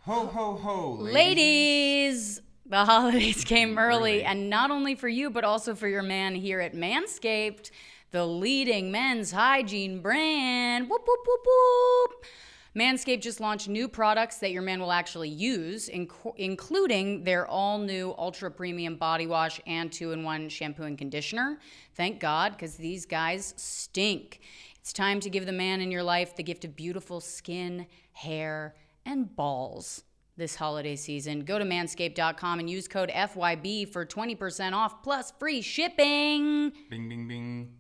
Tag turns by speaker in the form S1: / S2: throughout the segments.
S1: Ho, ho, ho,
S2: Ladies! The holidays came early, and not only for you, but also for your man here at Manscaped, the leading men's hygiene brand. Whoop, whoop, whoop, whoop. Manscaped just launched new products that your man will actually use, including their all-new ultra-premium body wash and 2-in-1 shampoo and conditioner. Thank God, because these guys stink. It's time to give the man in your life the gift of beautiful skin, hair, and balls this holiday season. Go to manscaped.com and use code FYB for 20% off plus free shipping.
S1: Bing, bing, bing.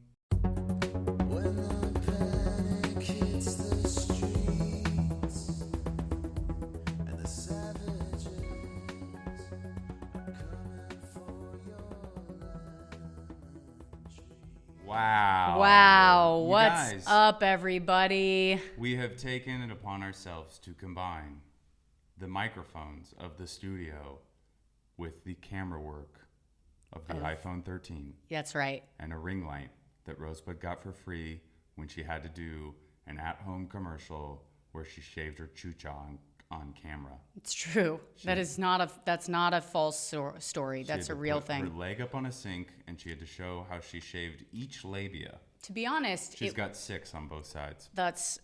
S2: Wow.
S1: You
S2: What's
S1: guys,
S2: up, everybody?
S1: We have taken it upon ourselves to combine the microphones of the studio with the camera work of the iPhone 13.
S2: That's right.
S1: And a ring light that Rosebud got for free when she had to do an at-home commercial where she shaved her choo-cha on camera.
S2: It's true. That's not a false story. That's a real thing.
S1: Her leg up on a sink, and she had to show how she shaved each labia.
S2: To be honest,
S1: she's got 6 on both sides.
S2: That's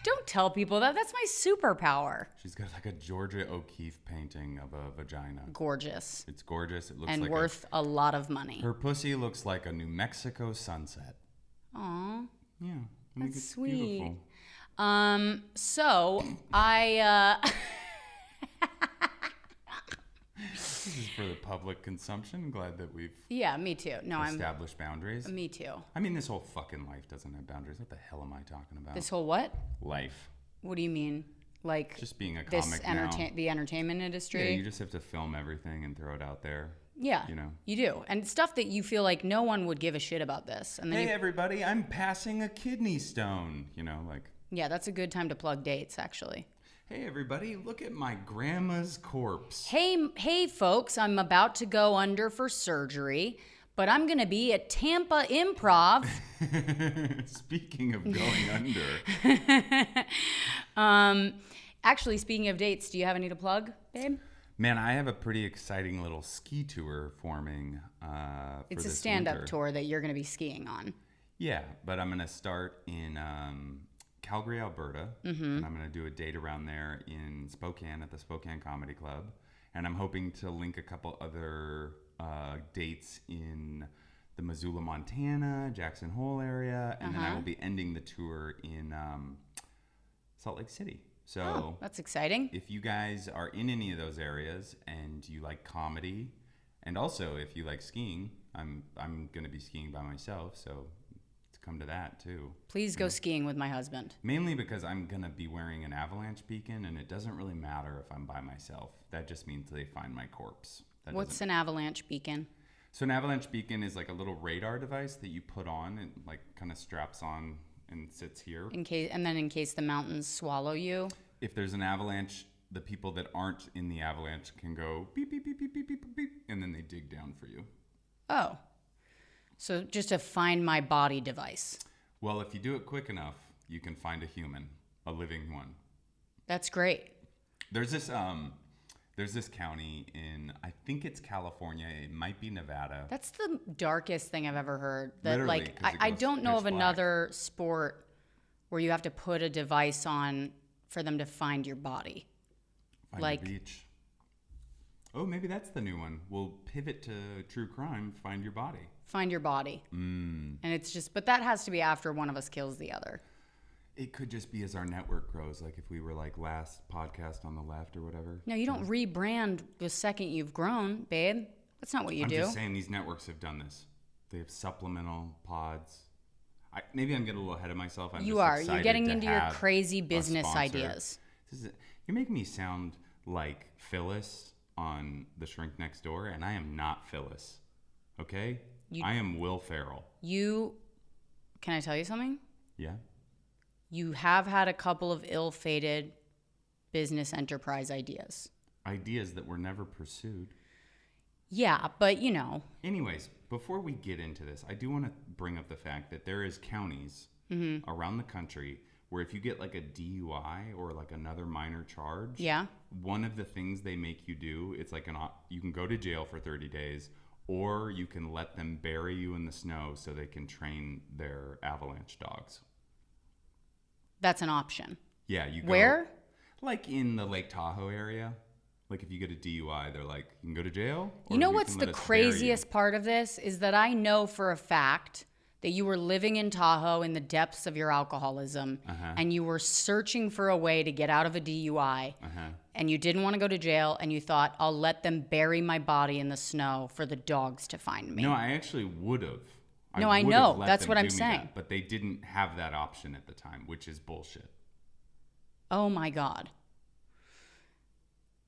S2: Don't tell people that. That's my superpower.
S1: She's got like a Georgia O'Keeffe painting of a vagina.
S2: Gorgeous.
S1: It's gorgeous. It looks
S2: and
S1: like
S2: worth a lot of money.
S1: Her pussy looks like a New Mexico sunset.
S2: Aw.
S1: Yeah.
S2: That's
S1: it's
S2: sweet.
S1: Beautiful.
S2: So I
S1: This is for the public consumption. I'm glad that we've
S2: yeah, me too. No,
S1: established boundaries.
S2: Me too.
S1: I mean, this whole fucking life doesn't have boundaries. What the hell am I talking about?
S2: This whole what?
S1: Life.
S2: What do you mean? Like
S1: just being a comic
S2: the entertainment industry?
S1: Yeah, you just have to film everything and throw it out there.
S2: Yeah,
S1: you know,
S2: you do, and stuff that you feel like no one would give a shit about this. And then
S1: hey, everybody, I'm passing a kidney stone. You know, like
S2: yeah, that's a good time to plug dates, actually.
S1: Hey, everybody, look at my grandma's corpse.
S2: Hey, folks, I'm about to go under for surgery, but I'm going to be at Tampa Improv.
S1: Speaking of going under.
S2: Actually, speaking of dates, do you have any to plug, babe?
S1: Man, I have a pretty exciting little ski tour forming for
S2: It's a
S1: this
S2: stand-up
S1: winter.
S2: tour that you're going to be skiing on.
S1: Yeah, but I'm going to start in Calgary, Alberta, and I'm going to do a date around there in Spokane at the Spokane Comedy Club, and I'm hoping to link a couple other dates in the Missoula, Montana, Jackson Hole area, and then I will be ending the tour in Salt Lake City. So
S2: that's exciting.
S1: If you guys are in any of those areas and you like comedy, and also if you like skiing, I'm going to be skiing by myself, so come to that too.
S2: Please go skiing with my husband.
S1: Mainly because I'm gonna be wearing an avalanche beacon, and it doesn't really matter if I'm by myself. That just means they find my corpse.
S2: What's an avalanche beacon?
S1: So an avalanche beacon is like a little radar device that you put on and like kind of straps on and sits here.
S2: In case the mountains swallow you.
S1: If there's an avalanche, the people that aren't in the avalanche can go beep beep beep beep beep beep beep, and then they dig down for you.
S2: Oh. So just a find my body device.
S1: Well, if you do it quick enough, you can find a human, a living one.
S2: That's great.
S1: There's this county in, I think it's California. It might be Nevada.
S2: That's the darkest thing I've ever heard. That
S1: literally,
S2: I don't know of
S1: black.
S2: another sport where you have to put a device on for them to find your body.
S1: Find the beach. Oh, maybe that's the new one. We'll pivot to true crime. Find your body.
S2: Find your body. And it's just, but that has to be after one of us kills the other.
S1: It could just be as our network grows, like if we were like last podcast on the left or whatever.
S2: No, you don't rebrand the second you've grown, babe. That's not what you do.
S1: I'm just saying these networks have done this. They have supplemental pods. Maybe I'm getting a little ahead of myself.
S2: You're getting into your crazy business ideas.
S1: You're making me sound like Phyllis on The Shrink Next Door, and I am not Phyllis. Okay? I am Will Ferrell.
S2: Can I tell you something?
S1: Yeah.
S2: You have had a couple of ill-fated business enterprise ideas.
S1: Ideas that were never pursued.
S2: Yeah, but you know.
S1: Anyways, before we get into this, I do want to bring up the fact that there is counties around the country where if you get like a DUI or like another minor charge,
S2: Yeah.
S1: one of the things they make you do, it's like you can go to jail for 30 days, or you can let them bury you in the snow so they can train their avalanche dogs.
S2: That's an option.
S1: Yeah, you go.
S2: Where?
S1: Like in the Lake Tahoe area. Like if you get a DUI, they're like, you can go to jail.
S2: You know what's the craziest part of this is that I know for a fact that you were living in Tahoe in the depths of your alcoholism, and you were searching for a way to get out of a DUI, and you didn't want to go to jail, and you thought, I'll let them bury my body in the snow for the dogs to find me.
S1: No, I actually would have.
S2: No, I know. That's what I'm saying.
S1: But they didn't have that option at the time, which is bullshit.
S2: Oh my God.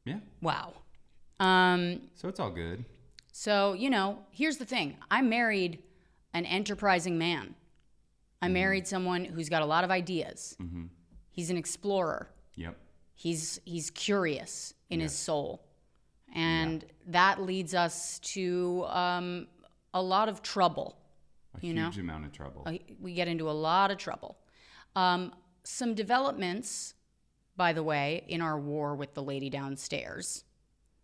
S1: Yeah.
S2: Wow.
S1: So it's all good.
S2: So, here's the thing. I married an enterprising man. I married someone who's got a lot of ideas. Mm-hmm. He's an explorer.
S1: Yep.
S2: He's curious in his soul. And that leads us to a lot of trouble.
S1: A huge amount of trouble.
S2: We get into a lot of trouble. Some developments, by the way, in our war with the lady downstairs.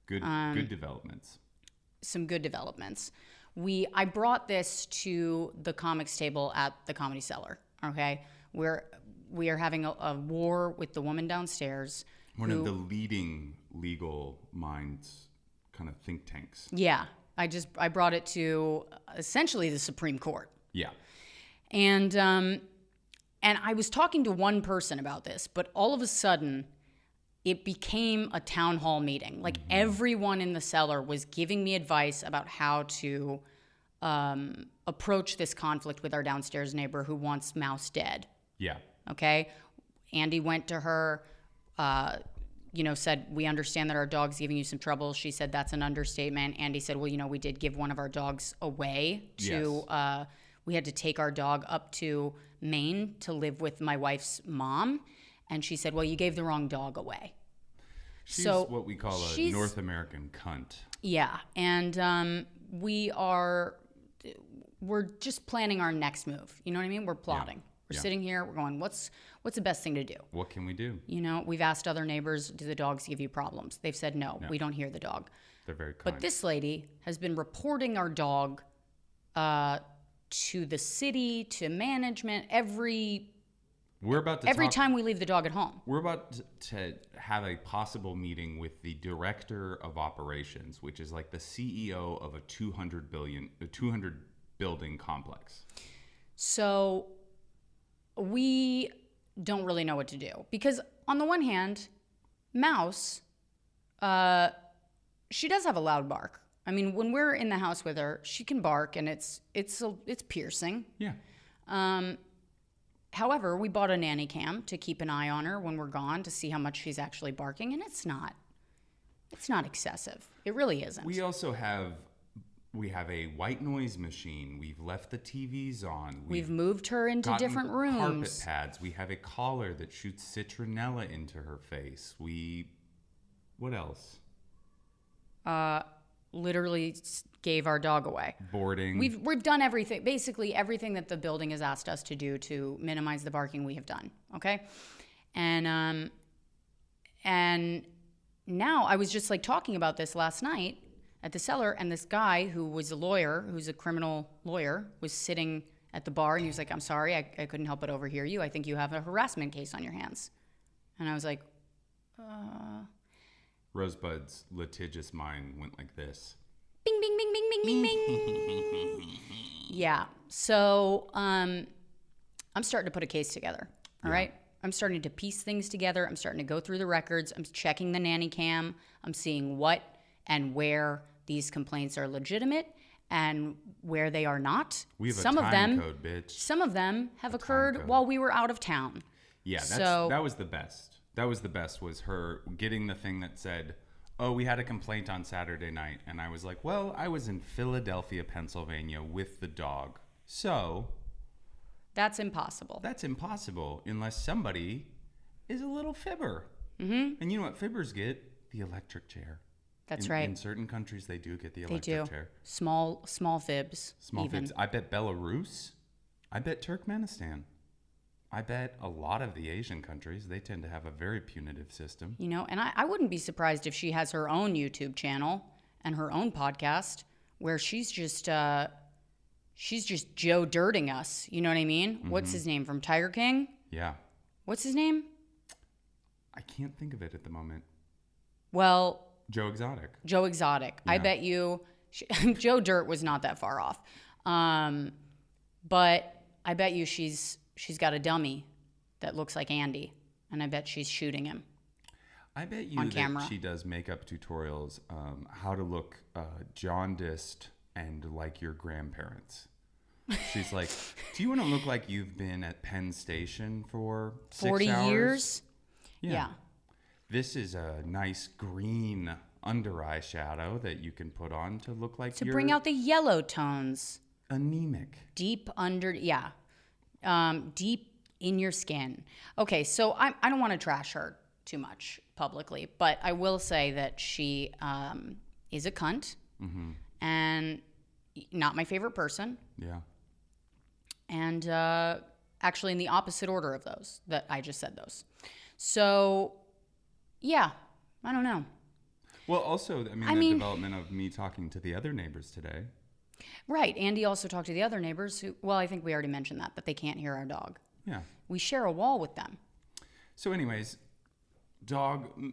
S1: Good developments. Some
S2: good developments. I brought this to the comics table at the Comedy Cellar, okay? We are having a war with the woman downstairs.
S1: One of the leading legal minds, kind of think tanks.
S2: Yeah. I brought it to essentially the Supreme Court.
S1: Yeah.
S2: And I was talking to one person about this, but all of a sudden it became a town hall meeting. Like everyone in the cellar was giving me advice about how to approach this conflict with our downstairs neighbor who wants Mouse dead.
S1: Yeah.
S2: Okay. Andy went to her, said, we understand that our dog's giving you some trouble. She said, that's an understatement. Andy said, well, we did give one of our dogs away to, we had to take our dog up to Maine to live with my wife's mom. And she said, well, you gave the wrong dog away.
S1: She's what we call a North American cunt.
S2: Yeah. And we're just planning our next move. You know what I mean? We're plotting. Yeah. We're sitting here. We're going, what's the best thing to do?
S1: What can we do?
S2: We've asked other neighbors, do the dogs give you problems? They've said, no, we don't hear the dog.
S1: They're very kind.
S2: But this lady has been reporting our dog to the city, to management, every time we leave the dog at home.
S1: We're about to have a possible meeting with the director of operations, which is like the CEO of a 200 building complex.
S2: So we don't really know what to do because on the one hand, Mouse, she does have a loud bark. I mean, when we're in the house with her, she can bark and it's piercing.
S1: Yeah.
S2: However, we bought a nanny cam to keep an eye on her when we're gone to see how much she's actually barking, and it's not excessive. It really isn't.
S1: We also have a white noise machine. We've left the TVs on.
S2: We've moved her into different rooms.
S1: Carpet pads. We have a collar that shoots citronella into her face. What else?
S2: Literally gave our dog away.
S1: Boarding.
S2: We've done everything, basically everything that the building has asked us to do to minimize the barking we have done. Okay, and now I was just like talking about this last night at the cellar, and this guy who was a lawyer, who's a criminal lawyer, was sitting at the bar, and he was like, "I'm sorry, I couldn't help but overhear you. I think you have a harassment case on your hands." And I was like,
S1: Rosebud's litigious mind went like this.
S2: Bing, bing, bing, bing, bing, bing, bing. Yeah. So I'm starting to put a case together. All right. I'm starting to piece things together. I'm starting to go through the records. I'm checking the nanny cam. I'm seeing what and where these complaints are legitimate and where they are not.
S1: We have a time code, bitch.
S2: Some of them have occurred while we were out of town.
S1: Yeah, that was the best. That was the best, was her getting the thing that said, oh, we had a complaint on Saturday night. And I was like, well, I was in Philadelphia, Pennsylvania with the dog. So
S2: that's impossible.
S1: That's impossible unless somebody is a little fibber.
S2: Mm-hmm.
S1: And you know what fibbers get? The electric chair.
S2: That's right.
S1: In certain countries, they do get the electric chair.
S2: Small fibs.
S1: Small fibs. I bet Belarus. I bet Turkmenistan. I bet a lot of the Asian countries, they tend to have a very punitive system.
S2: You know, and I wouldn't be surprised if she has her own YouTube channel and her own podcast where she's just Joe Dirting us. You know what I mean? Mm-hmm. What's his name from Tiger King?
S1: Yeah.
S2: What's his name?
S1: I can't think of it at the moment.
S2: Well,
S1: Joe Exotic.
S2: Joe Exotic. Yeah. I bet you Joe Dirt was not that far off. But I bet you she's got a dummy that looks like Andy, and I bet she's shooting him.
S1: I bet you that she does makeup tutorials, how to look jaundiced and like your grandparents. She's like, do you want to look like you've been at Penn Station for
S2: 40 years? Yeah.
S1: This is a nice green under eye shadow that you can put on to look like
S2: you're... To bring out the yellow tones.
S1: Anemic.
S2: Deep under, deep in your skin. Okay, so I don't want to trash her too much publicly, but I will say that she is a cunt and not my favorite person.
S1: Yeah.
S2: And actually in the opposite order of those that I just said those. So, yeah, I don't know.
S1: Well, also, I mean, the development of me talking to the other neighbors today.
S2: Right. Andy also talked to the other neighbors who, well, I think we already mentioned that they can't hear our dog.
S1: Yeah.
S2: We share a wall with them.
S1: So anyways,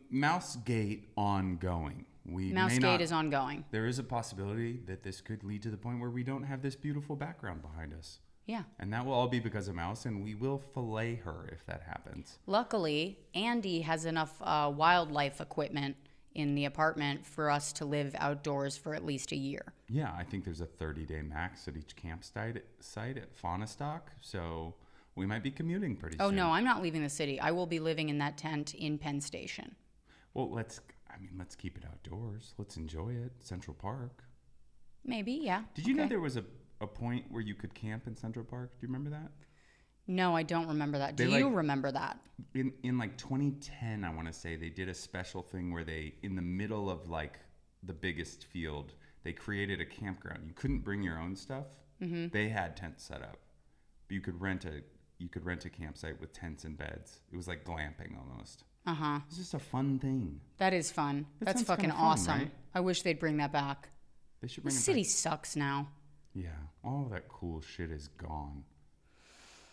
S1: Mousegate ongoing.
S2: Mousegate is ongoing.
S1: There is a possibility that this could lead to the point where we don't have this beautiful background behind us.
S2: Yeah.
S1: And that will all be because of Mouse, and we will fillet her if that happens.
S2: Luckily, Andy has enough wildlife equipment in the apartment for us to live outdoors for at least a year.
S1: Yeah, I think there's a 30-day max at each campsite site at Faunastock, so we might be commuting pretty soon.
S2: Oh, no, I'm not leaving the city. I will be living in that tent in Penn Station.
S1: Well, let's keep it outdoors. Let's enjoy it. Central Park.
S2: Maybe, yeah.
S1: Did you know there was a point where you could camp in Central Park? Do you remember that?
S2: No, I don't remember that. Do you remember that?
S1: In like 2010, I want to say, they did a special thing where they, in the middle of like the biggest field, they created a campground. You couldn't bring your own stuff. Mm-hmm. They had tents set up. But you could rent a campsite with tents and beds. It was like glamping almost.
S2: Uh-huh.
S1: It's just a fun thing.
S2: That is fun. That's fucking awesome. Right? I wish they'd bring that back.
S1: They should bring it back.
S2: The city sucks now.
S1: Yeah, all of that cool shit is gone.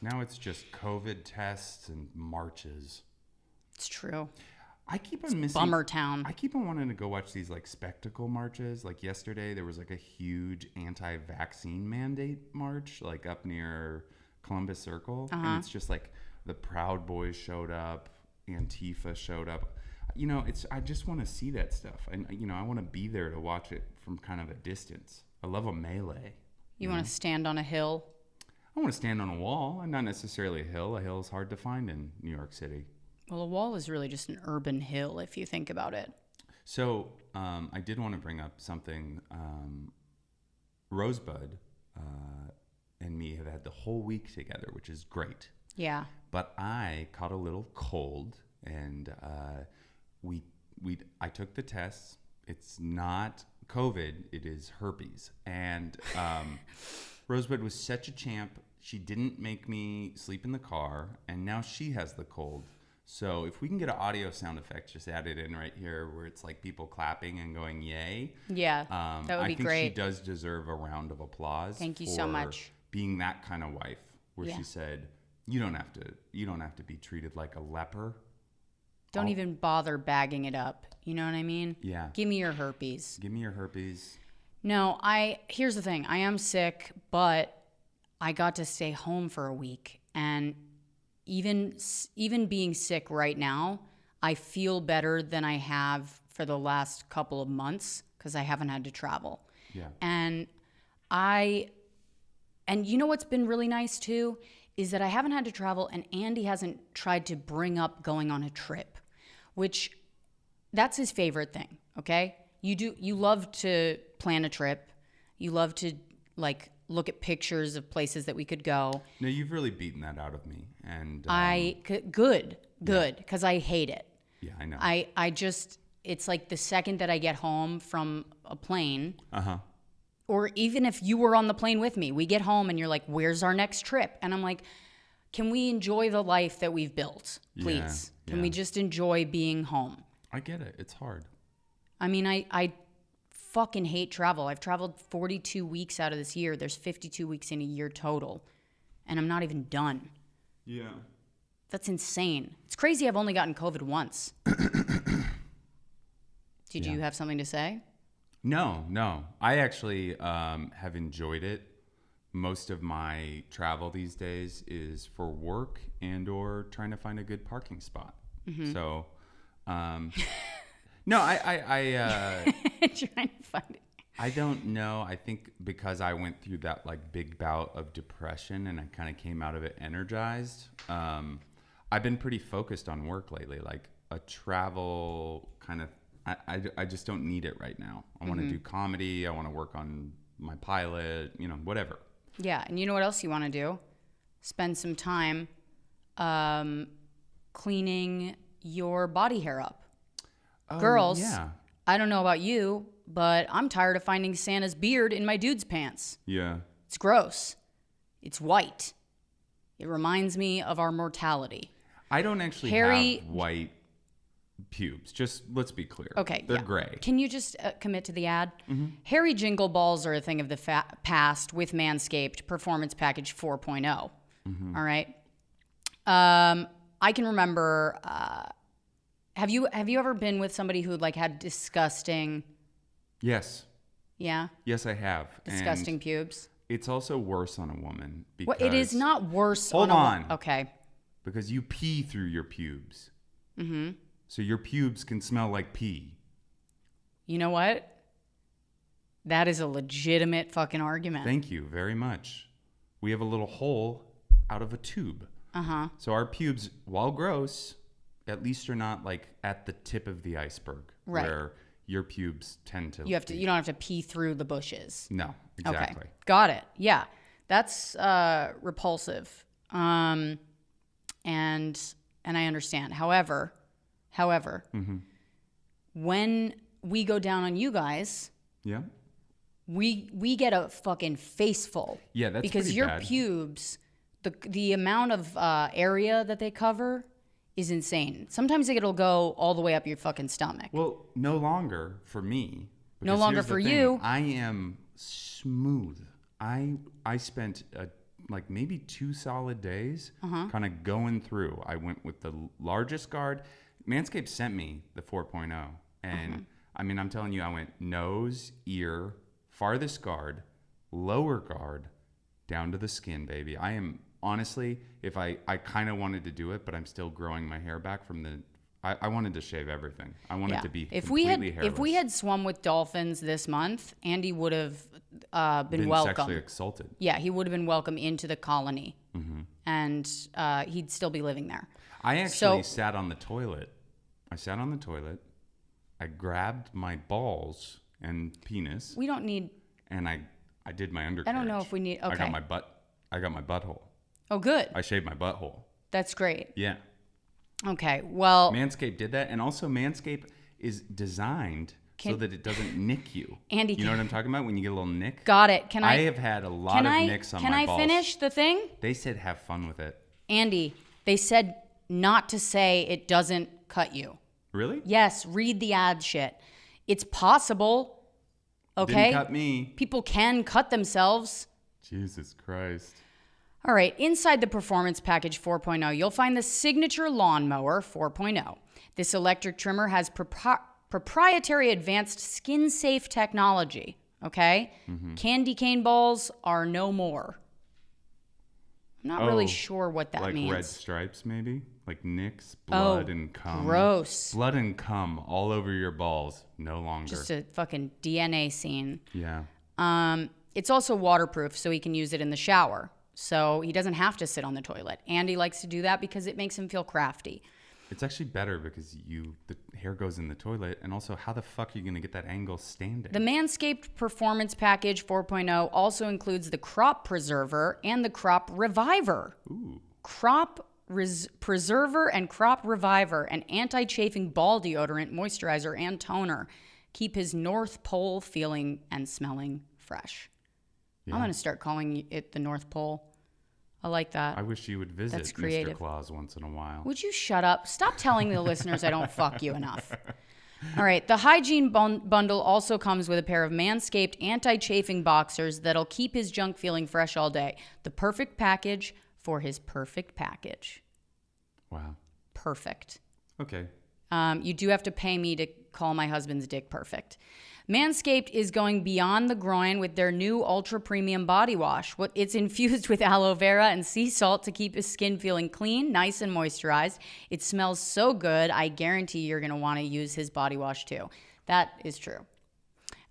S1: Now it's just COVID tests and marches.
S2: It's true.
S1: I keep on missing
S2: Bummer Town.
S1: I keep on wanting to go watch these like spectacle marches. Like yesterday, there was like a huge anti-vaccine mandate march, like up near Columbus Circle, and it's just like the Proud Boys showed up, Antifa showed up. You know, I just want to see that stuff, and I want to be there to watch it from kind of a distance. I love a melee.
S2: You want to stand on a hill?
S1: I want to stand on a wall, and not necessarily a hill. A hill is hard to find in New York City.
S2: Well, a wall is really just an urban hill if you think about it.
S1: So I did want to bring up something. Rosebud and me have had the whole week together, which is great.
S2: Yeah.
S1: But I caught a little cold, and I took the tests. It's not COVID, it is herpes. And Rosebud was such a champ. She didn't make me sleep in the car, and now she has the cold. So if we can get an audio sound effect just added in right here where it's like people clapping and going yay.
S2: Yeah, that would be great.
S1: I think she does deserve a round of applause.
S2: Thank you so much.
S1: Being that kind of wife where she said, you don't have to be treated like a leper.
S2: Don't even bother bagging it up. You know what I mean?
S1: Yeah.
S2: Give me your herpes.
S1: Give me your herpes.
S2: No, here's the thing. I am sick, but I got to stay home for a week. And even being sick right now, I feel better than I have for the last couple of months because I haven't had to travel.
S1: Yeah.
S2: And you know what's been really nice too is that I haven't had to travel, and Andy hasn't tried to bring up going on a trip, which that's his favorite thing. Okay. You love to plan a trip. You love to look at pictures of places that we could go.
S1: No, you've really beaten that out of me. And
S2: good, because I hate it.
S1: Yeah, I know.
S2: I just, it's like the second that I get home from a plane, or even if you were on the plane with me, we get home and you're like, where's our next trip? And I'm like, can we enjoy the life that we've built, please?
S1: Yeah,
S2: Can we just enjoy being home?
S1: I get it. It's hard.
S2: I mean, I fucking hate travel. I've traveled 42 weeks out of this year. There's 52 weeks in a year total, and I'm not even done.
S1: Yeah.
S2: That's insane. It's crazy I've only gotten COVID once. Did you have something to say?
S1: No. I actually have enjoyed it. Most of my travel these days is for work and or trying to find a good parking spot. Mm-hmm. So, no, I
S2: trying to find it.
S1: I don't know. I think because I went through that like big bout of depression and I kind of came out of it energized. I've been pretty focused on work lately, like a travel kind of. I just don't need it right now. I want to do comedy. I want to work on my pilot. Whatever.
S2: Yeah, and you know what else you want to do? Spend some time cleaning your body hair up. Oh, girls, yeah. I don't know about you, but I'm tired of finding Santa's beard in my dude's pants.
S1: Yeah.
S2: It's gross. It's white. It reminds me of our mortality.
S1: I don't actually have white pubes. Just let's be clear.
S2: Okay.
S1: They're gray.
S2: Can you just commit to the ad? Mm-hmm. Hairy jingle balls are a thing of the past with Manscaped Performance Package 4.0. Mm-hmm. All right. I can remember. Have you ever been with somebody who like had disgusting?
S1: Yes.
S2: Yeah.
S1: Yes, I have.
S2: Disgusting pubes.
S1: It's also worse on a woman because
S2: it is not worse.
S1: Hold on.
S2: Okay.
S1: Because you pee through your pubes. Mm-hmm. So your pubes can smell like pee.
S2: You know what? That is a legitimate fucking argument.
S1: Thank you very much. We have a little hole out of a tube. Uh-huh. So our pubes, while gross, at least are not like at the tip of the iceberg.
S2: Right.
S1: Where your pubes tend to.
S2: You don't have to pee through the bushes.
S1: No, exactly.
S2: Okay. Got it. Yeah. That's repulsive. And I understand. However, mm-hmm. when we go down on you guys,
S1: yeah,
S2: we get a fucking face full.
S1: Yeah, that's
S2: because your
S1: bad.
S2: Pubes, the amount of area that they cover is insane. Sometimes it'll go all the way up your fucking stomach.
S1: Well, no longer for me.
S2: No longer for you.
S1: I am smooth. I spent like maybe 2 solid days kind of going through. I went with the largest guard. Manscaped sent me the 4.0. And I mean, I'm telling you, I went nose, ear, farthest guard, lower guard, down to the skin, baby. I am honestly, if I kind of wanted to do it, but I'm still growing my hair back from the, I wanted to shave everything. I wanted to be completely hairless.
S2: If we had swum with dolphins this month, Andy would have been welcome.
S1: Sexually assaulted.
S2: Yeah, he would have been welcome into the colony. Mm-hmm. And he'd still be living there.
S1: I actually sat on the toilet. I grabbed my balls and penis.
S2: We don't need.
S1: And I did my undercarriage.
S2: I don't know if we need. Okay.
S1: I got my butthole.
S2: Oh, good.
S1: I shaved my butthole.
S2: That's great.
S1: Yeah.
S2: Okay. Well.
S1: Manscaped did that, and also Manscaped is designed so that it doesn't nick you.
S2: Andy,
S1: you know what I'm talking about when you get a little nick?
S2: Got it.
S1: I have had a lot of nicks on my balls.
S2: Can I finish the thing?
S1: They said have fun with it.
S2: Andy, they said not to say it doesn't cut you.
S1: Really?
S2: Yes. Read the ad shit. It's possible. Okay.
S1: Didn't cut me.
S2: People can cut themselves.
S1: Jesus Christ.
S2: All right. Inside the Performance Package 4.0, you'll find the Signature Lawnmower 4.0. This electric trimmer has proprietary advanced skin-safe technology. Okay? Mm-hmm. Candy cane balls are no more. I'm not really sure what that means.
S1: Like red stripes, maybe? Like nicks, blood, and cum.
S2: Gross.
S1: Blood and cum all over your balls. No longer.
S2: Just a fucking DNA scene.
S1: Yeah.
S2: It's also waterproof, so he can use it in the shower. So he doesn't have to sit on the toilet. Andy likes to do that because it makes him feel crafty.
S1: It's actually better because the hair goes in the toilet, and also how the fuck are you going to get that angle standing?
S2: The Manscaped Performance Package 4.0 also includes the Crop Preserver and the Crop Reviver.
S1: Ooh.
S2: Crop Preserver and Crop Reviver, an anti-chafing ball deodorant, moisturizer, and toner. Keep his North Pole feeling and smelling fresh. Yeah. I'm going to start calling it the North Pole I like that.
S1: I wish you would visit
S2: That's creative.
S1: Mr. Claus once in a while.
S2: Would you shut up? Stop telling the listeners I don't fuck you enough. All right. The hygiene bundle also comes with a pair of Manscaped anti-chafing boxers that'll keep his junk feeling fresh all day. The perfect package for his perfect package.
S1: Wow.
S2: Perfect.
S1: Okay.
S2: You do have to pay me to call my husband's dick perfect. Manscaped is going beyond the groin with their new ultra premium body wash. It's infused with aloe vera and sea salt to keep his skin feeling clean, nice, and moisturized. It smells so good, I guarantee you're going to want to use his body wash too. That is true.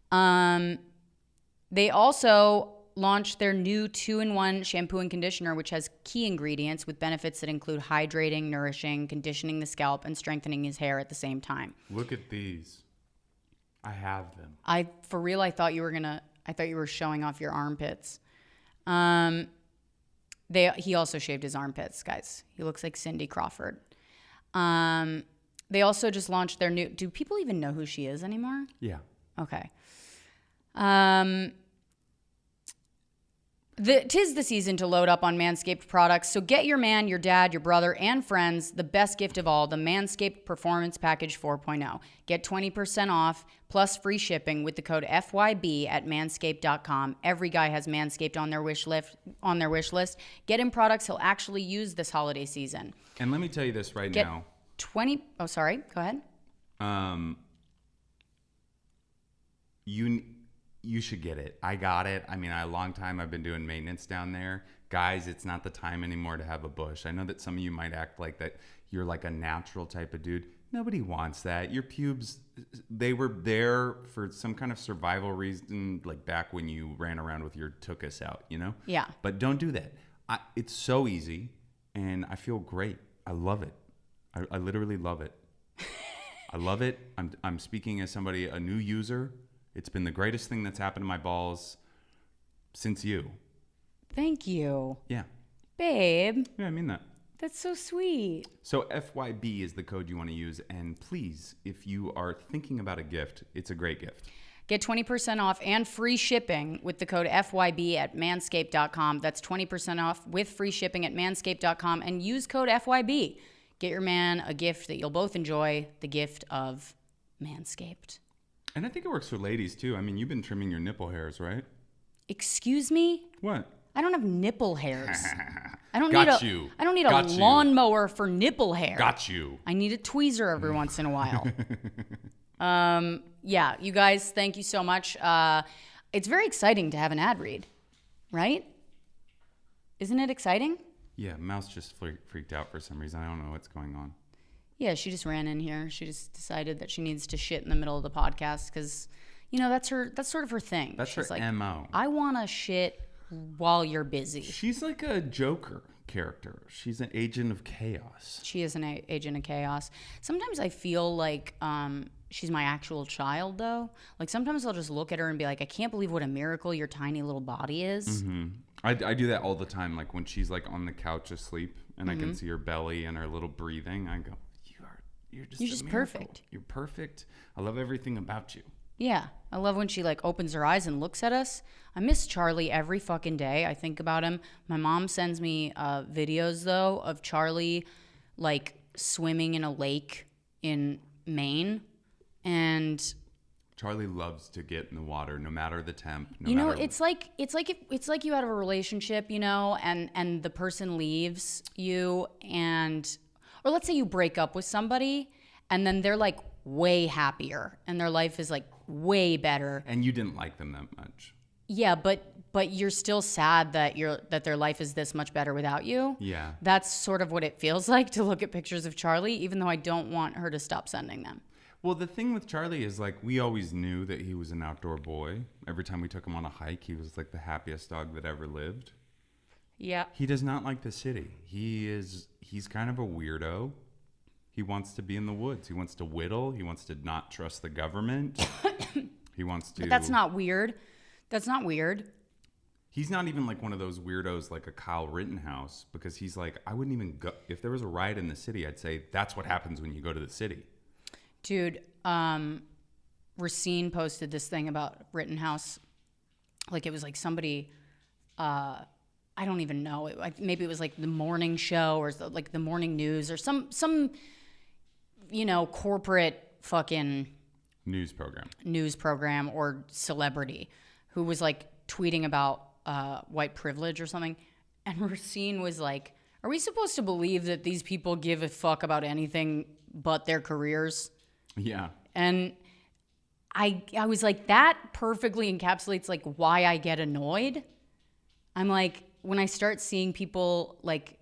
S2: They also launched their new 2-in-1 shampoo and conditioner, which has key ingredients with benefits that include hydrating, nourishing, conditioning the scalp, and strengthening his hair at the same time.
S1: Look at these. I have them.
S2: I thought you were showing off your armpits. He also shaved his armpits, guys. He looks like Cindy Crawford. They also just launched their new, do people even know who she is anymore?
S1: Yeah.
S2: Okay. Tis the season to load up on Manscaped products, so get your man, your dad, your brother, and friends the best gift of all, the Manscaped Performance Package 4.0. Get 20% off plus free shipping with the code FYB at manscaped.com. Every guy has Manscaped on their wish list. Get him products he'll actually use this holiday season.
S1: And let me tell you this now.
S2: Oh, sorry. Go ahead.
S1: You should get it. I got it. I mean, a long time I've been doing maintenance down there. Guys, it's not the time anymore to have a bush. I know that some of you might act like that you're like a natural type of dude. Nobody wants that. Your pubes, they were there for some kind of survival reason, like back when you ran around with your tuchus out, you know?
S2: Yeah.
S1: But don't do that. It's so easy, and I feel great. I love it. I literally love it. I love it. I'm speaking as somebody, a new user. It's been the greatest thing that's happened to my balls since you.
S2: Thank you.
S1: Yeah.
S2: Babe.
S1: Yeah, I mean that.
S2: That's so sweet.
S1: So FYB is the code you want to use. And please, if you are thinking about a gift, it's a great gift.
S2: Get 20% off and free shipping with the code FYB at manscaped.com. That's 20% off with free shipping at manscaped.com. And use code FYB. Get your man a gift that you'll both enjoy, the gift of Manscaped.
S1: And I think it works for ladies, too. I mean, you've been trimming your nipple hairs, right?
S2: Excuse me?
S1: What?
S2: I don't have nipple hairs. I don't need a lawnmower for nipple hair.
S1: Got you.
S2: I need a tweezer every once in a while. Yeah, you guys, thank you so much. It's very exciting to have an ad read, right? Isn't it exciting?
S1: Yeah, Mouse just freaked out for some reason. I don't know what's going on.
S2: Yeah, she just ran in here. She just decided that she needs to shit in the middle of the podcast because, you know, that's sort of her thing.
S1: That's
S2: She's
S1: her
S2: like,
S1: MO.
S2: I want to shit while you're busy.
S1: She's like a Joker character. She's an agent of chaos.
S2: She is an agent of chaos. Sometimes I feel like she's my actual child, though. Like, sometimes I'll just look at her and be like, I can't believe what a miracle your tiny little body is.
S1: Mm-hmm. I do that all the time. Like, when she's, like, on the couch asleep and I can see her belly and her little breathing, I go, you're just
S2: perfect.
S1: You're perfect. I love everything about you.
S2: Yeah. I love when she, like, opens her eyes and looks at us. I miss Charlie every fucking day. I think about him. My mom sends me videos, though, of Charlie, like, swimming in a lake in Maine. And
S1: Charlie loves to get in the water, no matter the temp.
S2: It's like you out of a relationship, you know, and the person leaves you, or let's say you break up with somebody, and then they're like way happier, and their life is like way better.
S1: And you didn't like them that much.
S2: Yeah, but you're still sad that their life is this much better without you.
S1: Yeah,
S2: that's sort of what it feels like to look at pictures of Charlie, even though I don't want her to stop sending them.
S1: Well, the thing with Charlie is, like, we always knew that he was an outdoor boy. Every time we took him on a hike, he was, like, the happiest dog that ever lived.
S2: Yeah.
S1: He does not like the city. He's kind of a weirdo. He wants to be in the woods. He wants to whittle. He wants to not trust the government. He wants to...
S2: But that's not weird. That's not weird.
S1: He's not even, like, one of those weirdos like a Kyle Rittenhouse, because he's like, I wouldn't even go... If there was a riot in the city, I'd say, that's what happens when you go to the city.
S2: Dude, Racine posted this thing about Rittenhouse. Like, it was like somebody I don't even know. Maybe it was like the morning show or like the morning news or some corporate fucking
S1: news
S2: program or celebrity who was like tweeting about white privilege or something. And Racine was like, are we supposed to believe that these people give a fuck about anything but their careers?
S1: Yeah.
S2: And I was like, that perfectly encapsulates like why I get annoyed. I'm like, when I start seeing people like,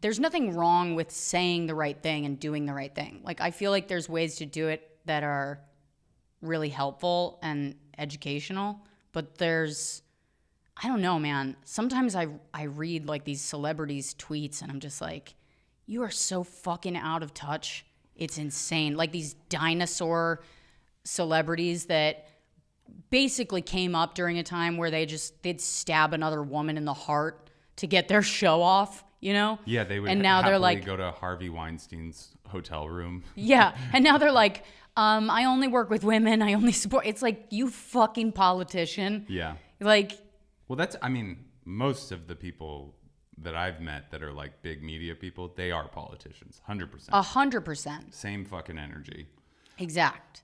S2: there's nothing wrong with saying the right thing and doing the right thing. Like, I feel like there's ways to do it that are really helpful and educational, but I don't know, man. Sometimes I read like these celebrities' tweets and I'm just like, you are so fucking out of touch. It's insane. Like these dinosaur celebrities that basically came up during a time where they'd stab another woman in the heart to get their show off, you know?
S1: Yeah, they would
S2: and now they're like,
S1: go to Harvey Weinstein's hotel room.
S2: Yeah, and now they're like, I only work with women. I only support. It's like, you fucking politician.
S1: Yeah.
S2: Like.
S1: Well, I mean, most of the people that I've met that are like big media people, they are politicians. 100%.
S2: 100%.
S1: Same fucking energy.
S2: Exact.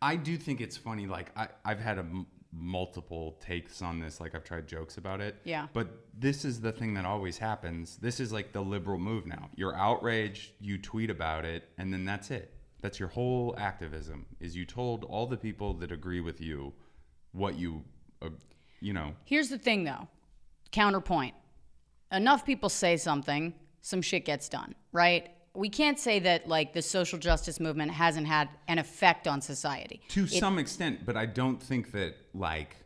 S1: I do think it's funny. Like I've had multiple takes on this. Like I've tried jokes about it.
S2: Yeah.
S1: But this is the thing that always happens. This is like the liberal move now. You're outraged, you tweet about it, and then that's it. That's your whole activism. Is you told all the people that agree with you what you know.
S2: Here's the thing, though. Counterpoint. Enough people say something, some shit gets done, right? We can't say that like the social justice movement hasn't had an effect on society.
S1: To some extent, but I don't think that like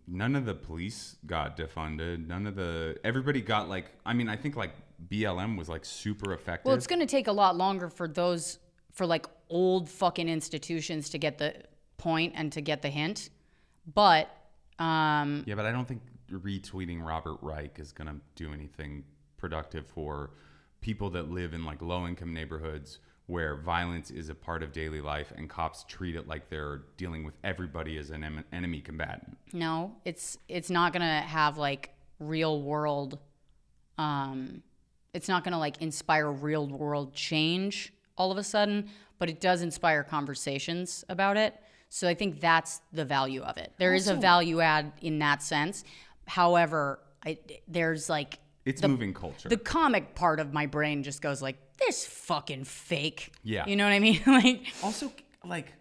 S1: none of the police got defunded. Everybody got like, I mean, I think like BLM was like super effective.
S2: Well, it's going to take a lot longer for like old fucking institutions to get the point and to get the hint. But
S1: yeah, but I don't think retweeting Robert Reich is going to do anything productive for people that live in like low-income neighborhoods where violence is a part of daily life and cops treat it like they're dealing with everybody as an enemy combatant.
S2: No, it's not going to have like real world. It's not going to like inspire real world change all of a sudden, but it does inspire conversations about it. So I think that's the value of it. There is a value add in that sense. However, there's like...
S1: It's moving culture.
S2: The comic part of my brain just goes like, this fucking fake.
S1: Yeah.
S2: You know what I mean? Like,
S1: also, like,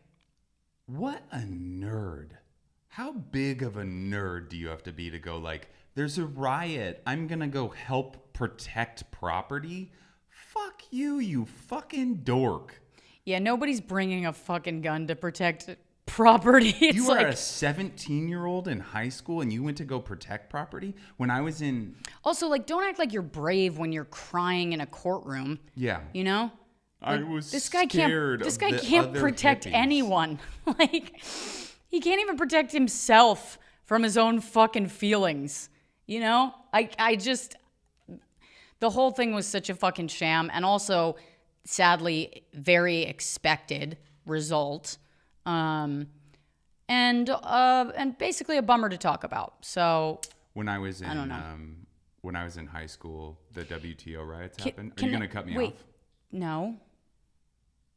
S1: what a nerd. How big of a nerd do you have to be to go like, there's a riot. I'm going to go help protect property? Fuck you, you fucking dork.
S2: Yeah, nobody's bringing a fucking gun to protect property. It's
S1: you were
S2: like,
S1: a 17-year-old in high school and you went to go protect property? When I was in...
S2: Also, like, don't act like you're brave when you're crying in a courtroom.
S1: Yeah.
S2: You know? Like,
S1: I was
S2: this guy
S1: scared
S2: This guy
S1: of the
S2: can't
S1: other
S2: protect
S1: hippies.
S2: anyone. Like, he can't even protect himself from his own fucking feelings. You know? I just... The whole thing was such a fucking sham. And also, sadly, very expected result. And basically a bummer to talk about. So
S1: when I was in
S2: I don't know.
S1: When I was in high school, the WTO riots happened. Are you going to cut me
S2: wait,
S1: off?
S2: No.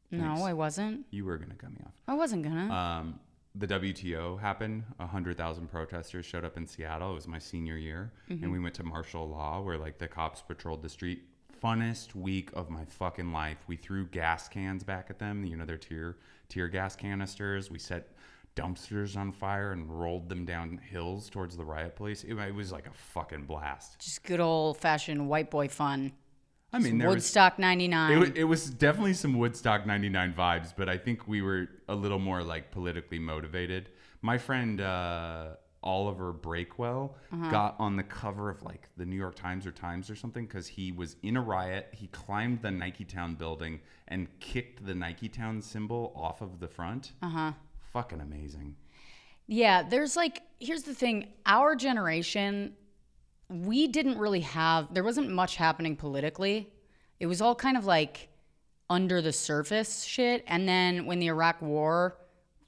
S1: Thanks.
S2: No, I wasn't.
S1: You were going to cut me off.
S2: I wasn't gonna.
S1: The WTO happened. 100,000 protesters showed up in Seattle. It was my senior year.
S2: Mm-hmm.
S1: And we went to martial law where like the cops patrolled the street. Funnest week of my fucking life. We threw gas cans back at them. You know, their tear gas canisters. We set dumpsters on fire and rolled them down hills towards the riot police. It was like a fucking blast.
S2: Just good old fashioned white boy fun.
S1: I mean, there
S2: Woodstock 99.
S1: it was definitely some Woodstock 99 vibes, but I think we were a little more like politically motivated. My friend Oliver Breakwell got on the cover of like the New York Times or Times or something because he was in a riot. He climbed the Nike Town building and kicked the Nike Town symbol off of the front. Fucking amazing.
S2: Yeah, here's the thing. Our generation, we didn't really there wasn't much happening politically. It was all kind of like under the surface shit. And then when the Iraq War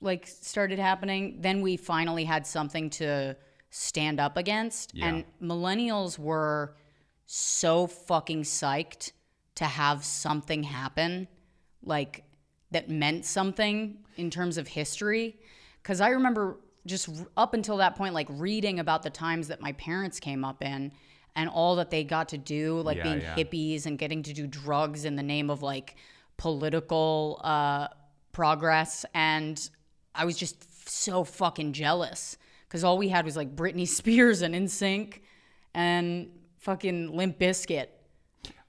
S2: like started happening, then we finally had something to stand up against.
S1: Yeah.
S2: And millennials were so fucking psyched to have something happen, like, that meant something in terms of history. Because I remember just up until that point, like, reading about the times that my parents came up in and all that they got to do, like being hippies and getting to do drugs in the name of, like, political progress. And I was just so fucking jealous because all we had was, like, Britney Spears and NSYNC and fucking Limp Bizkit.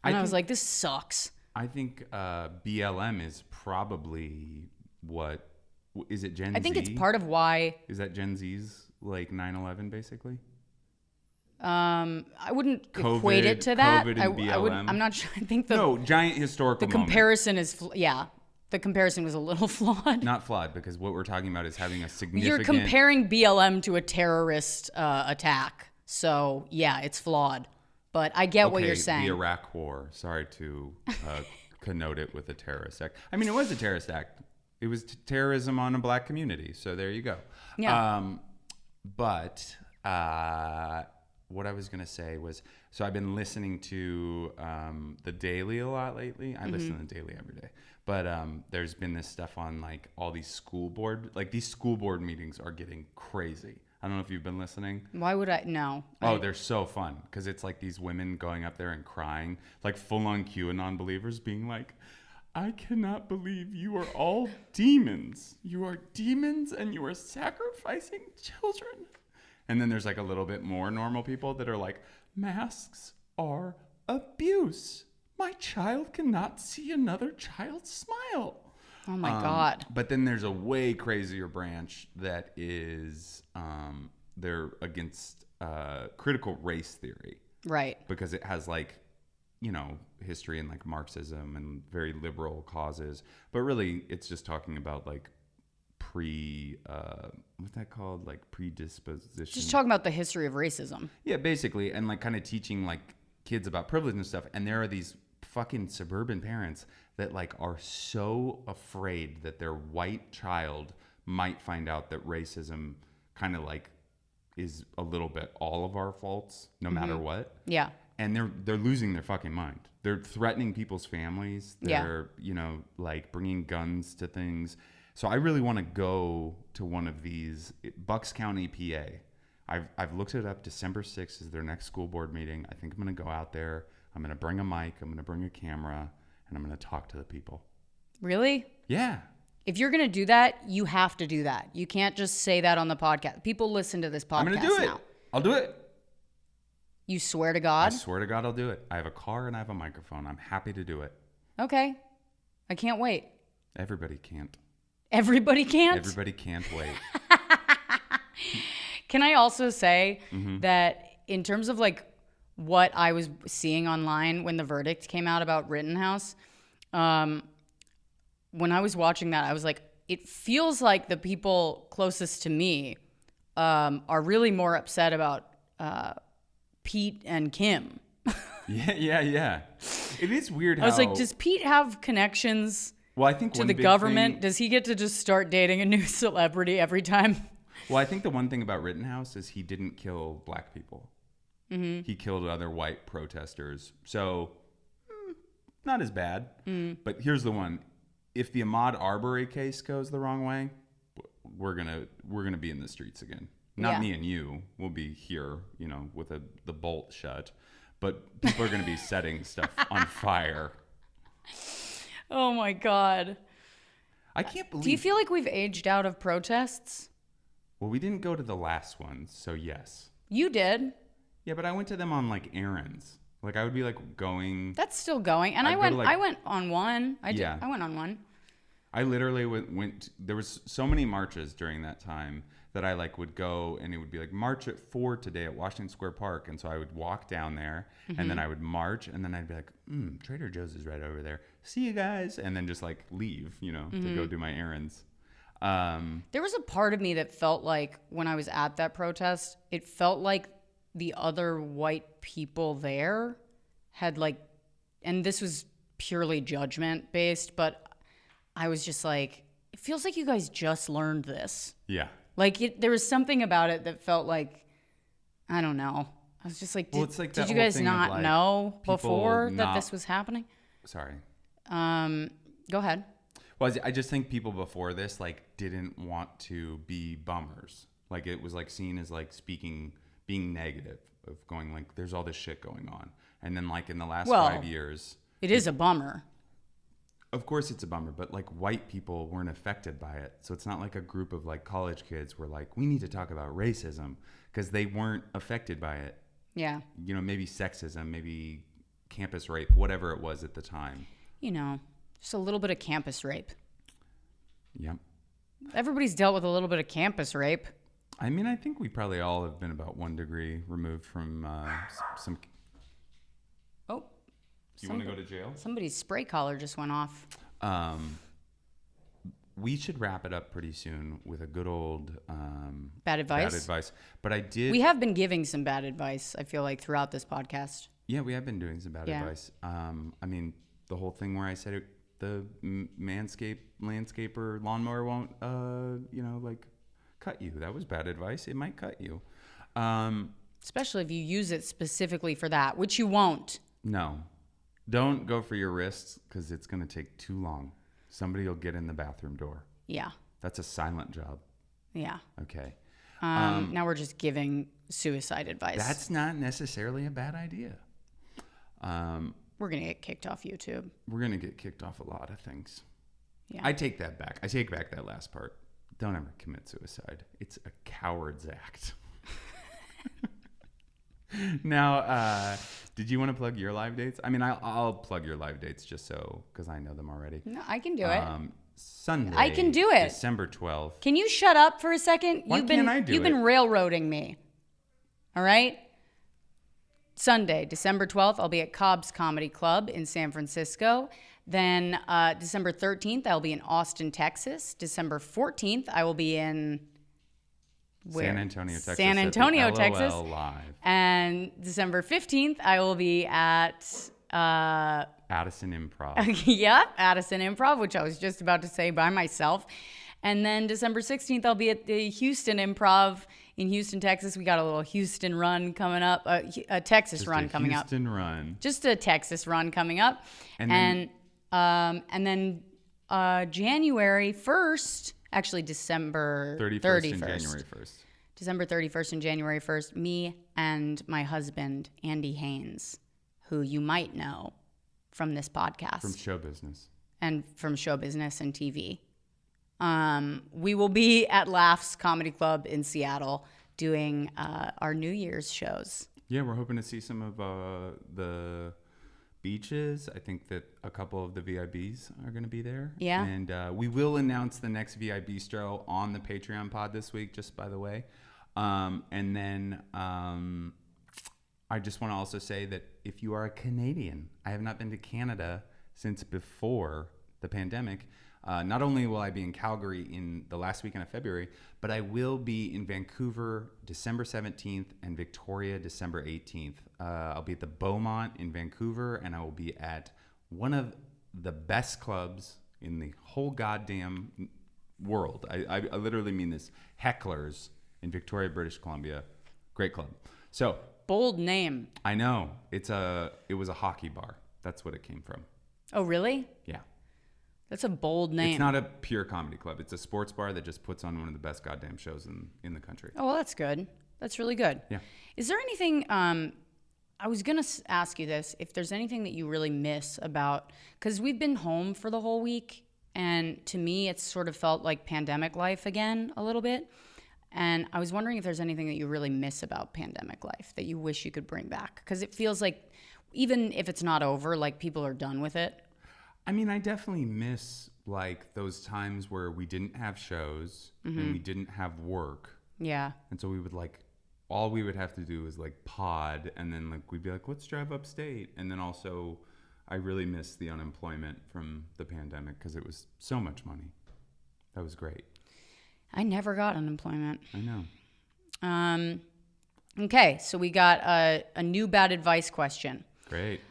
S2: And I was like, this sucks.
S1: I think BLM is probably what is it? Gen Z?
S2: I think it's part of why.
S1: Is that Gen Z's like 9/11 basically?
S2: I wouldn't equate it to that.
S1: COVID and BLM.
S2: I'm not sure. I think
S1: giant historical.
S2: The comparison is the comparison was a little flawed.
S1: Not flawed because what we're talking about is having a significant.
S2: You're comparing BLM to a terrorist attack, so yeah, it's flawed. But I get what you're saying.
S1: The Iraq War. Sorry to connote it with a terrorist act. I mean, it was a terrorist act. It was terrorism on a black community. So there you go.
S2: Yeah.
S1: But what I was going to say was, so I've been listening to The Daily a lot lately. I listen to The Daily every day. But there's been this stuff on like all these school board meetings are getting crazy. I don't know if you've been listening.
S2: Why would I? No.
S1: Oh, they're so fun because it's like these women going up there and crying, like full-on QAnon believers being like, I cannot believe you are all demons. You are demons and you are sacrificing children. And then there's like a little bit more normal people that are like, masks are abuse. My child cannot see another child's smile.
S2: Oh my God.
S1: But then there's a way crazier branch that is they're against critical race theory. Right. Because it has like, you know, history in like Marxism and very liberal causes. But really it's just talking about like what's that called? Like predisposition.
S2: Just talking about the history of racism.
S1: Yeah, basically. And like kind of teaching like kids about privilege and stuff. And there are these fucking suburban parents that like are so afraid that their white child might find out that racism kind of like is a little bit all of our faults no matter what. Yeah. And they're losing their fucking mind. They're threatening people's families. They're, you know, like bringing guns to things. So I really want to go to one of these, Bucks County, PA. I've looked it up. December 6th is their next school board meeting. I think I'm going to go out there. I'm going to bring a mic. I'm going to bring a camera. And I'm going to talk to the people.
S2: Really?
S1: Yeah.
S2: If you're going to do that, you have to do that. You can't just say that on the podcast. People listen to this podcast now.
S1: I'm going to do it. I'll do it.
S2: You swear to God?
S1: I swear to God I'll do it. I have a car and I have a microphone. I'm happy to do it.
S2: Okay. I can't wait.
S1: Everybody can't.
S2: Everybody can't?
S1: Everybody can't wait.
S2: Can I also say that in terms of like what I was seeing online when the verdict came out about Rittenhouse, when I was watching that, I was like, it feels like the people closest to me are really more upset about Pete and Kim.
S1: Yeah. It is weird how...
S2: I was like, does Pete have connections
S1: I think
S2: to the government? Does he get to just start dating a new celebrity every time?
S1: Well, I think the one thing about Rittenhouse is he didn't kill black people. He killed other white protesters. So, not as bad. But here's the one. If the Ahmaud Arbery case goes the wrong way, we're gonna be in the streets again. Not me and you. We'll be here, you know, with the bolt shut. But people are going to be setting stuff on fire.
S2: Oh, my God.
S1: I can't believe...
S2: Do you feel like we've aged out of protests?
S1: Well, we didn't go to the last ones, so yes.
S2: You did.
S1: Yeah, but I went to them on, like, errands. Like, I would be, like, going...
S2: That's still going. And I went on one. I went on one.
S1: I literally went... There was so many marches during that time that I like would go and it would be like march at 4 today at Washington Square Park. And so I would walk down there and then I would march and then I'd be like, Trader Joe's is right over there. See you guys. And then just like leave, you know, to go do my errands.
S2: There was a part of me that felt like when I was at that protest, it felt like the other white people there had like, and this was purely judgment based, but I was just like, it feels like you guys just learned this.
S1: Yeah.
S2: Like there was something about it that felt like I don't know. I was just like,
S1: It's like
S2: did
S1: that
S2: you
S1: whole
S2: guys
S1: thing of,
S2: not
S1: like,
S2: know
S1: people
S2: before that
S1: not-
S2: this was happening?
S1: Sorry.
S2: Go ahead.
S1: Well, I just think people before this like didn't want to be bummers. Like it was like seen as like being negative of going like there's all this shit going on. And then like in the last 5 years,
S2: It is a bummer.
S1: of course it's a bummer, but like white people weren't affected by it. So it's not like a group of like college kids were like, we need to talk about racism because they weren't affected by it.
S2: Yeah.
S1: You know, maybe sexism, maybe campus rape, whatever it was at the time.
S2: You know, just a little bit of campus rape.
S1: Yep.
S2: Everybody's dealt with a little bit of campus rape.
S1: I mean, I think we probably all have been about 1 degree removed from some.
S2: Oh.
S1: You want to go to jail?
S2: Somebody's spray collar just went off.
S1: We should wrap it up pretty soon with a good old
S2: Bad advice?
S1: Bad advice. But I did.
S2: We have been giving some bad advice, I feel like, throughout this podcast.
S1: Yeah, we have been doing some bad advice. I mean, the whole thing where I said the Manscaped landscaper lawnmower won't, like cut you. That was bad advice. It might cut you.
S2: Especially if you use it specifically for that, which you won't.
S1: No. Don't go for your wrists because it's going to take too long. Somebody will get in the bathroom door.
S2: Yeah.
S1: That's a silent job.
S2: Yeah.
S1: Okay.
S2: Now we're just giving suicide advice.
S1: That's not necessarily a bad idea.
S2: We're going to get kicked off YouTube.
S1: We're going to get kicked off a lot of things.
S2: Yeah.
S1: I take that back. I take back that last part. Don't ever commit suicide. It's a coward's act. Now, did you want to plug your live dates? I mean, I'll plug your live dates just so, because I know them already.
S2: No, I can do it.
S1: Sunday.
S2: I can do it.
S1: December 12th.
S2: Can you shut up for a second?
S1: Why can't I do
S2: You've
S1: it?
S2: been railroading me. All right? Sunday, December 12th, I'll be at Cobb's Comedy Club in San Francisco. Then December 13th, I'll be in Austin, Texas. December 14th, I will be in
S1: San Antonio, Texas.
S2: San Antonio,
S1: at the
S2: Texas.
S1: LOL Live.
S2: And December 15th, I will be at
S1: Addison Improv.
S2: yeah, Addison Improv, which I was just about to say by myself. And then December 16th, I'll be at the Houston Improv in Houston, Texas. We got a little Houston run coming up, a Texas
S1: Just
S2: run
S1: a
S2: coming up.
S1: Houston run.
S2: Just a Texas run coming up. And then January 1st, actually December
S1: 31st and January 1st.
S2: December 31st and January 1st, me and my husband, Andy Haynes, who you might know from this podcast.
S1: From show business.
S2: And from show business and TV. We will be at Laughs Comedy Club in Seattle doing our New Year's shows.
S1: Yeah, we're hoping to see some of the beaches. I think that a couple of the VIBs are going to be there.
S2: Yeah.
S1: And we will announce the next VI Bistro on the Patreon pod this week, just by the way. And then I just want to also say that if you are a Canadian, I have not been to Canada since before the pandemic. Not only will I be in Calgary in the last weekend of February, but I will be in Vancouver December 17th and Victoria December 18th. I'll be at the Beaumont in Vancouver, and I will be at one of the best clubs in the whole goddamn world. I literally mean this. Heckler's in Victoria, British Columbia. Great club. So
S2: Bold name.
S1: I know. It was a hockey bar. That's what it came from.
S2: Oh, really?
S1: Yeah.
S2: That's a bold name.
S1: It's not a pure comedy club. It's a sports bar that just puts on one of the best goddamn shows in the country.
S2: Oh, well, that's good. That's really good.
S1: Yeah.
S2: Is there anything, I was going to ask you this, if there's anything that you really miss about, because we've been home for the whole week, and to me, it's sort of felt like pandemic life again a little bit. And I was wondering if there's anything that you really miss about pandemic life that you wish you could bring back. Because it feels like, even if it's not over, like people are done with it.
S1: I mean, I definitely miss like those times where we didn't have shows and we didn't have work.
S2: Yeah.
S1: And so we would like, all we would have to do is like pod, and then like we'd be like, let's drive upstate. And then also, I really miss the unemployment from the pandemic because it was so much money. That was great.
S2: I never got unemployment.
S1: I know.
S2: Okay, so we got a new bad advice question.
S1: Great.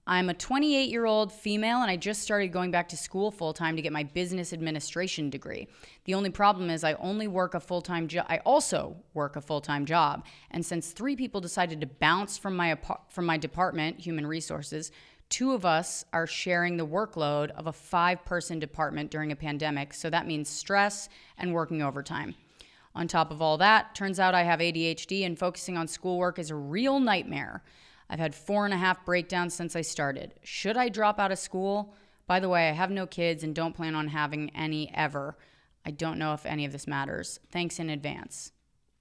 S2: I'm a 28-year-old female, and I just started going back to school full-time to get my business administration degree. The only problem is I also work a full-time job. And since 3 people decided to bounce from my department, human resources, 2 of us are sharing the workload of a 5-person department during a pandemic. So that means stress and working overtime. On top of all that, turns out I have ADHD, and focusing on schoolwork is a real nightmare. I've had 4.5 breakdowns since I started. Should I drop out of school? By the way, I have no kids and don't plan on having any ever. I don't know if any of this matters. Thanks in advance.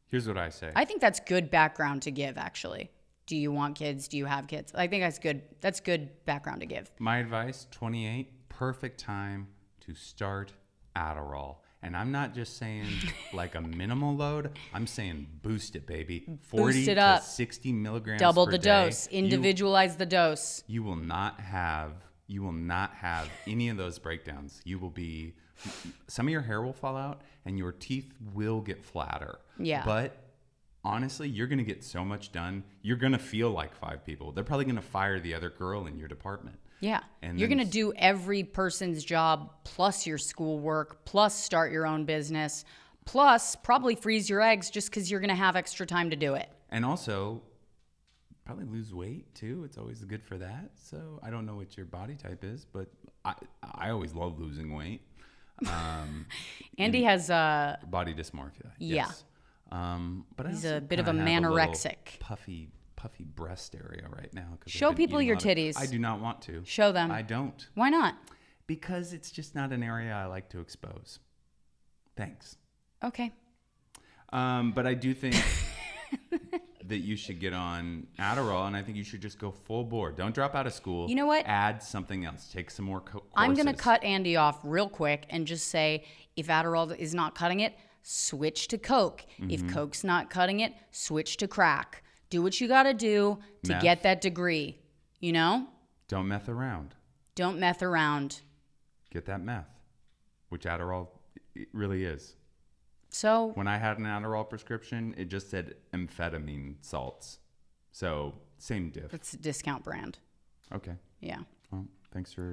S1: Here's what I say.
S2: I think that's good background to give, actually. Do you want kids? Do you have kids? I think that's good. That's good background to give.
S1: My advice, 28, perfect time to start Adderall. And I'm not just saying like a minimal load. I'm saying boost it, baby. 40 to 60 milligrams
S2: Double
S1: per
S2: the
S1: day.
S2: dose. Individualize the dose.
S1: You will not have any of those breakdowns. You will be, some of your hair will fall out and your teeth will get flatter.
S2: Yeah.
S1: But honestly, you're going to get so much done. You're going to feel like 5 people. They're probably going to fire the other girl in your department.
S2: Yeah.
S1: And
S2: you're going to do every person's job plus your schoolwork, plus start your own business, plus probably freeze your eggs just because you're going to have extra time to do it.
S1: And also probably lose weight too. It's always good for that. So I don't know what your body type is, but I always love losing weight.
S2: Andy has
S1: body dysmorphia.
S2: Yeah.
S1: Yes. But
S2: he's a bit of a manorexic.
S1: Puffy breast area right now.
S2: Show people your titties.
S1: I do not want to.
S2: Show them.
S1: I don't.
S2: Why not?
S1: Because it's just not an area I like to expose. Thanks.
S2: Okay.
S1: But I do think that you should get on Adderall, and I think you should just go full bore. Don't drop out of school.
S2: You know what?
S1: Add something else. Take some more courses.
S2: I'm going to cut Andy off real quick and just say, if Adderall is not cutting it, switch to Coke. Mm-hmm. If Coke's not cutting it, switch to crack. Do what you got to do to get that degree, you know?
S1: Don't meth around.
S2: Don't meth around.
S1: Get that meth, which Adderall really is.
S2: So
S1: when I had an Adderall prescription, it just said amphetamine salts. So same diff.
S2: It's a discount brand.
S1: Okay.
S2: Yeah.
S1: Well, thanks for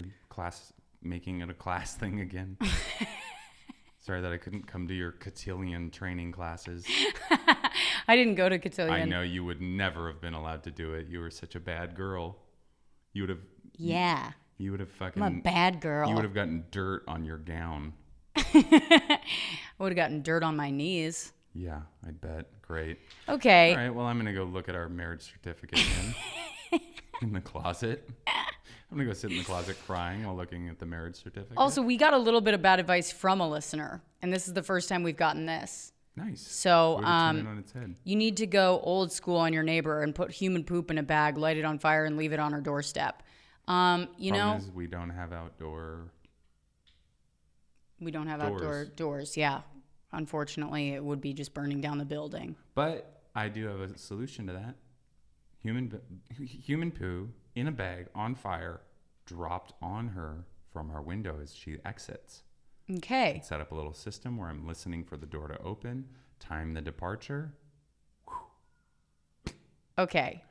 S1: making it a class thing again. Sorry that I couldn't come to your cotillion training classes.
S2: I didn't go to cotillion.
S1: I know you would never have been allowed to do it. You were such a bad girl. You would have.
S2: Yeah.
S1: You would have fucking.
S2: I'm a bad girl.
S1: You would have gotten dirt on your gown.
S2: I would have gotten dirt on my knees.
S1: Yeah, I bet. Great.
S2: Okay.
S1: All right. Well, I'm gonna go look at our marriage certificate in the closet. I'm going to go sit in the closet crying while looking at the marriage certificate.
S2: Also, we got a little bit of bad advice from a listener, and this is the first time we've gotten this.
S1: Nice.
S2: So
S1: turn it on its head.
S2: You need to go old school on your neighbor and put human poop in a bag, light it on fire, and leave it on her doorstep.
S1: Problem is we don't have outdoor
S2: doors, yeah. Unfortunately, it would be just burning down the building.
S1: But I do have a solution to that. Human poo in a bag on fire, dropped on her from our window as she exits.
S2: Okay.
S1: Set up a little system where I'm listening for the door to open, time the departure.
S2: Okay.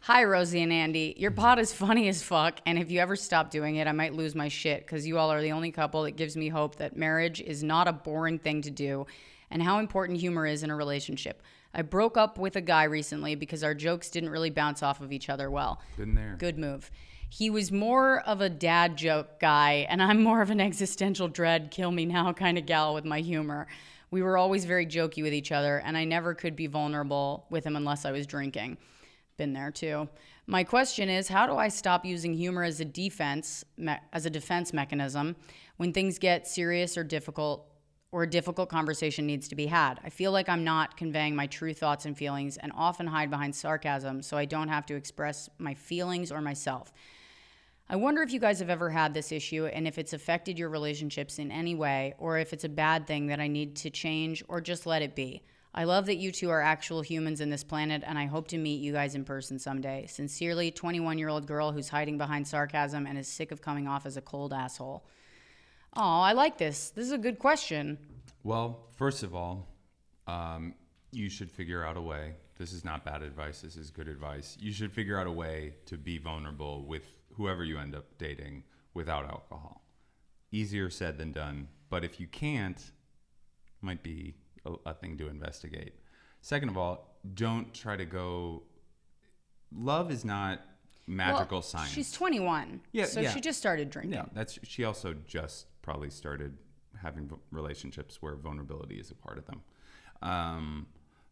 S2: Hi, Rosie and Andy. Your pod is funny as fuck, and if you ever stop doing it, I might lose my shit, because you all are the only couple that gives me hope that marriage is not a boring thing to do, and how important humor is in a relationship. I broke up with a guy recently because our jokes didn't really bounce off of each other well.
S1: Been there.
S2: Good move. He was more of a dad joke guy, and I'm more of an existential dread, kill me now kind of gal with my humor. We were always very jokey with each other, and I never could be vulnerable with him unless I was drinking. Been there too. My question is, how do I stop using humor as a defense mechanism when things get serious or difficult, or a difficult conversation needs to be had? I feel like I'm not conveying my true thoughts and feelings and often hide behind sarcasm so I don't have to express my feelings or myself. I wonder if you guys have ever had this issue and if it's affected your relationships in any way, or if it's a bad thing that I need to change or just let it be. I love that you two are actual humans in this planet, and I hope to meet you guys in person someday. Sincerely, 21-year-old girl who's hiding behind sarcasm and is sick of coming off as a cold asshole. Oh, I like this. This is a good question.
S1: Well, first of all, you should figure out a way. This is not bad advice. This is good advice. You should figure out a way to be vulnerable with whoever you end up dating without alcohol. Easier said than done, but if you can't, might be a thing to investigate. Second of all, don't try to go. Love is not magical science.
S2: She's 21, so she just started drinking.
S1: Yeah, she also just probably started having relationships where vulnerability is a part of them.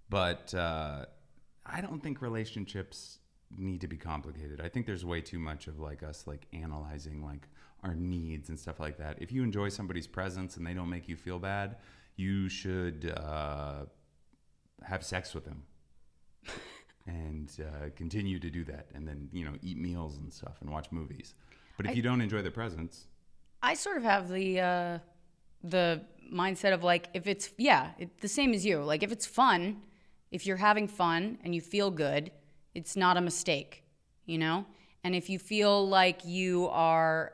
S1: But I don't think relationships need to be complicated. I think there's way too much of like us like analyzing like our needs and stuff like that. If you enjoy somebody's presence and they don't make you feel bad, you should have sex with them and continue to do that, and then eat meals and stuff and watch movies. But if you don't enjoy their presence,
S2: I sort of have the mindset of like, if it's the same as you. Like if it's fun, if you're having fun and you feel good, it's not a mistake, And if you feel like you are,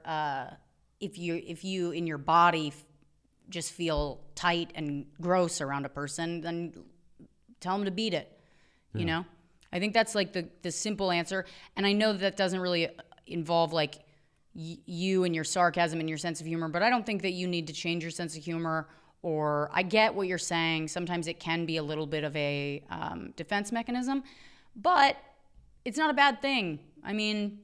S2: if you in your body just feel tight and gross around a person, then tell them to beat it, I think that's like the simple answer. And I know that doesn't really involve like you and your sarcasm and your sense of humor, but I don't think that you need to change your sense of humor. Or I get what you're saying. Sometimes it can be a little bit of a defense mechanism, but it's not a bad thing. I mean,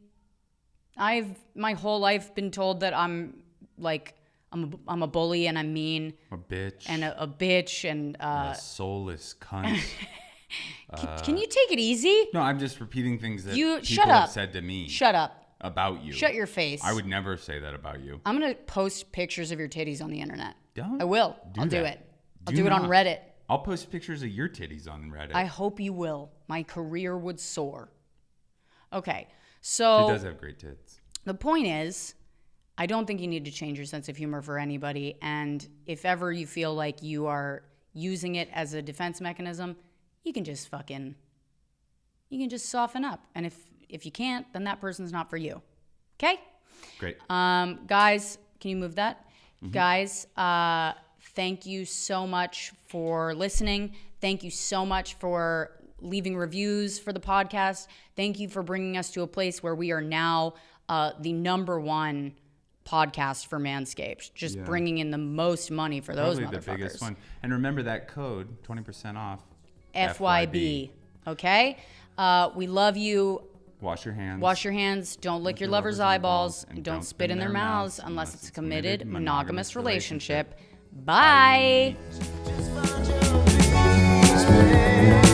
S2: I've my whole life been told that I'm a bully and I'm mean.
S1: A bitch.
S2: And a bitch and
S1: a soulless cunt.
S2: Can you take it easy?
S1: No, I'm just repeating things that
S2: people
S1: have said to me.
S2: Shut up.
S1: About you.
S2: Shut your face.
S1: I would never say that about you.
S2: I'm going to post pictures of your titties on the internet.
S1: Don't.
S2: I will. I'll do it. I'll do it
S1: not.
S2: on Reddit.
S1: I'll post pictures of your titties on Reddit.
S2: I hope you will. My career would soar. Okay, so...
S1: She does have great tits.
S2: The point is, I don't think you need to change your sense of humor for anybody. And if ever you feel like you are using it as a defense mechanism, you can just soften up. And if you can't, then that person's not for you. Okay?
S1: Great.
S2: Guys, can you move that?
S1: Mm-hmm.
S2: Guys, thank you so much for listening. Thank you so much for leaving reviews for the podcast. Thank you for bringing us to a place where we are now the #1 podcast for Manscaped. Just bringing in the most money for those
S1: Probably
S2: motherfuckers.
S1: The biggest one. And remember that code, 20% off.
S2: FYB. Okay? We love you.
S1: Wash your hands.
S2: Wash your hands. Don't lick your lover's eyeballs. And don't spit in their mouths unless it's a committed monogamous relationship. Bye.
S3: Just find your peace.